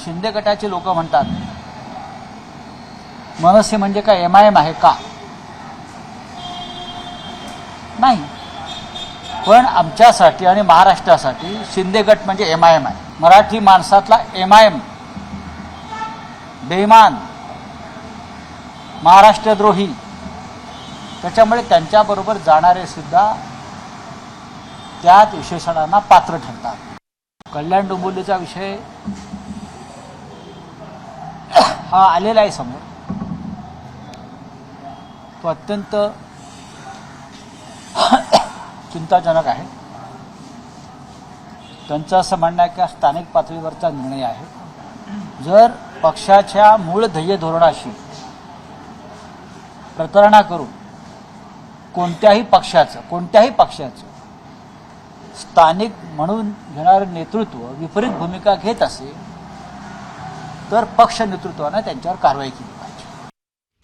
शिंदे गटाचे लोक म्हणतात मनसे म्हणजे काय MIM आहे का? नाही, पण आमच्यासाठी आणि महाराष्ट्रासाठी शिंदे गट म्हणजे MIM आहे. मराठी माणसातला MIM बेईमान, महाराष्ट्रद्रोही, त्याच्यामुळे त्यांच्याबरोबर जाणारे सुद्धा त्याच विशेषणांना पात्र ठरतात. कल्याण डोंबिवलीचा विषय हा आलेला आहे समोर. तो अत्यंत चिंताजनक आहे. त्यांचं असं म्हणणं आहे की स्थानिक पातळीवरचा निर्णय आहे. जर पक्षाच्या मूळ ध्येय धोरणाशी प्रतारणा करून कोणत्याही पक्षाचं स्थानिक म्हणून घेणारं नेतृत्व विपरीत भूमिका घेत असेल तर पक्ष नेतृत्वानं त्यांच्यावर कारवाई केली.